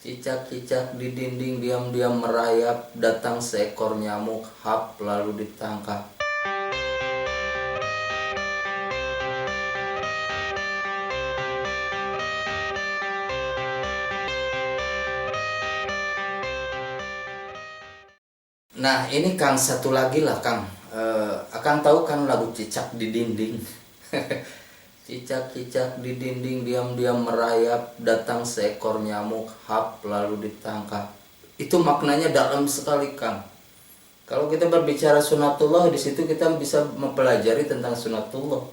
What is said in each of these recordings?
Cicak-cicak di dinding diam-diam merayap, datang seekor nyamuk, hap lalu ditangkap. Nah ini Kang, satu lagi lah Kang. Akang tahu kan lagu Cicak di Dinding? Cicak-cicak di dinding diam-diam merayap, datang seekor nyamuk, hap lalu ditangkap. Itu maknanya dalam sekali Kang. Kalau kita berbicara sunatullah, di situ kita bisa mempelajari tentang sunatullah.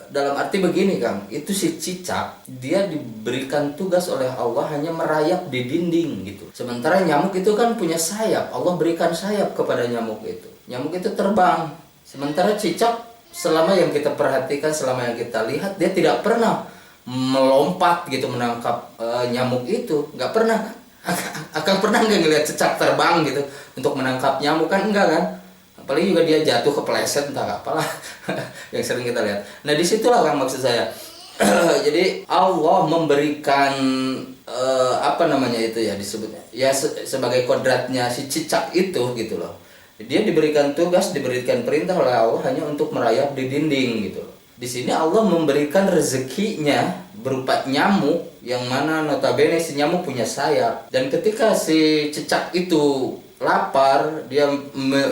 Dalam arti begini Kang, itu si cicak dia diberikan tugas oleh Allah hanya merayap di dinding gitu. Sementara nyamuk itu kan punya sayap, Allah berikan sayap kepada nyamuk itu. Nyamuk itu terbang. Sementara cicak, selama yang kita perhatikan, selama yang kita lihat, dia tidak pernah melompat gitu menangkap nyamuk itu, nggak pernah kan? Akan pernah nggak ngelihat cicak terbang gitu untuk menangkap nyamuk? Kan enggak kan? Apalagi juga dia jatuh kepleset entah apalah yang sering kita lihat. Nah disitulah kan maksud saya. Jadi Allah memberikan apa namanya itu ya disebutnya ya sebagai kodratnya si cicak itu gitu loh. Dia diberikan tugas, diberikan perintah oleh Allah hanya untuk merayap di dinding gitu. Di sini Allah memberikan rezekinya berupa nyamuk, yang mana notabene si nyamuk punya sayap. Dan ketika si cicak itu lapar, dia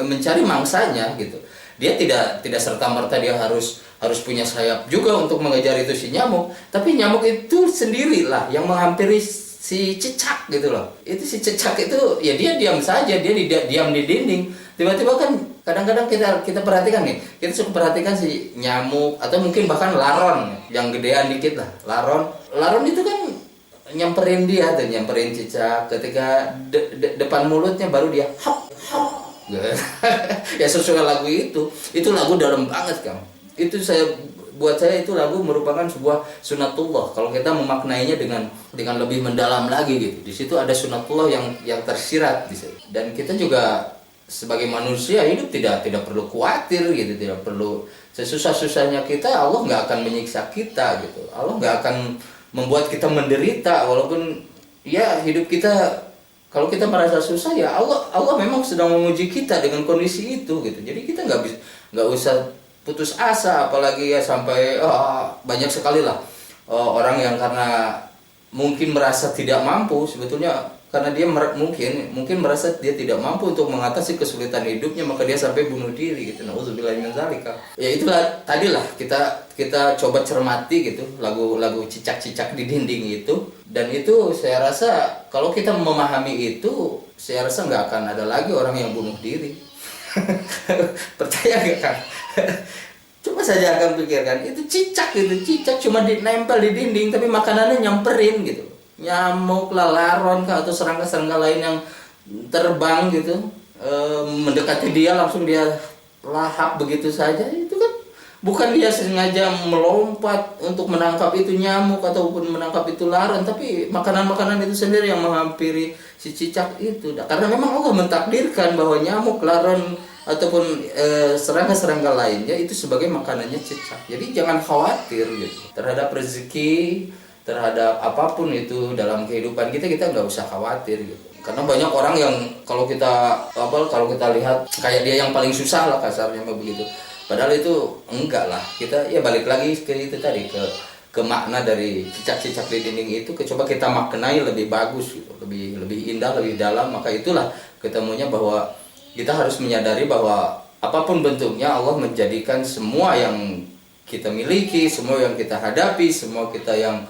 mencari mangsanya gitu. Dia tidak serta-merta dia harus punya sayap juga untuk mengejar itu si nyamuk, tapi nyamuk itu sendirilah yang menghampiri si cicak gitu loh. Itu si cicak itu ya dia diam saja, dia diam di dinding. Tiba-tiba kan kadang-kadang kita perhatikan nih, kita suka perhatikan si nyamuk atau mungkin bahkan laron yang gedean dikit lah. Laron itu kan nyamperin dia dan nyamperin cicak, ketika depan mulutnya baru dia hap hap. Ya sesuai lagu itu lagu dalam banget Kang. Itu buat saya itu lagu merupakan sebuah sunatullah kalau kita memaknainya dengan lebih mendalam lagi gitu. Di situ ada sunatullah yang tersirat di situ. Dan kita juga sebagai manusia hidup tidak perlu khawatir gitu, tidak perlu sesusah-susahnya kita, Allah nggak akan menyiksa kita gitu. Allah nggak akan membuat kita menderita, walaupun ya hidup kita kalau kita merasa susah ya Allah memang sedang menguji kita dengan kondisi itu gitu. Jadi kita nggak usah putus asa, apalagi ya sampai banyak sekali lah orang yang karena mungkin merasa tidak mampu, sebetulnya karena dia mungkin merasa dia tidak mampu untuk mengatasi kesulitan hidupnya, maka dia sampai bunuh diri gitu. Nauzubillahi min dzalika. Ya itulah tadilah kita coba cermati gitu lagu cicak-cicak di dinding itu, dan itu saya rasa kalau kita memahami itu, saya rasa nggak akan ada lagi orang yang bunuh diri. Percaya nggak Kang? Coba saja akan pikirkan, itu cicak cuma nempel di dinding tapi makanannya nyamperin gitu. Nyamuk, laron atau serangga-serangga lain yang terbang gitu mendekati dia, langsung dia lahap begitu saja. Itu kan bukan dia sengaja melompat untuk menangkap itu nyamuk ataupun menangkap itu laron, tapi makanan-makanan itu sendiri yang menghampiri si cicak itu. Karena memang Allah mentakdirkan bahwa nyamuk, laron ataupun serangga-serangga lainnya itu sebagai makanannya cicak. Jadi jangan khawatir gitu terhadap rezeki, terhadap apapun itu dalam kehidupan kita nggak usah khawatir gitu. Karena banyak orang yang kalau kita lihat kayak dia yang paling susah lah kasarnya begitu. Padahal itu enggak lah. Kita ya balik lagi ke itu tadi, ke makna dari cicak-cicak di dinding itu, coba kita maknai lebih bagus gitu, lebih indah, lebih dalam. Maka itulah ketemunya bahwa kita harus menyadari bahwa apapun bentuknya Allah menjadikan semua yang kita miliki, semua yang kita hadapi, semua kita yang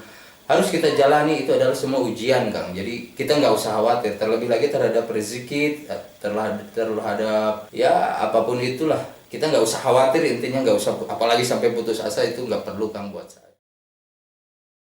harus kita jalani itu adalah semua ujian Kang. Jadi kita nggak usah khawatir, terlebih lagi terhadap rezeki, terhadap ya apapun itulah, kita nggak usah khawatir, intinya nggak usah, apalagi sampai putus asa, itu nggak perlu Kang buat saya.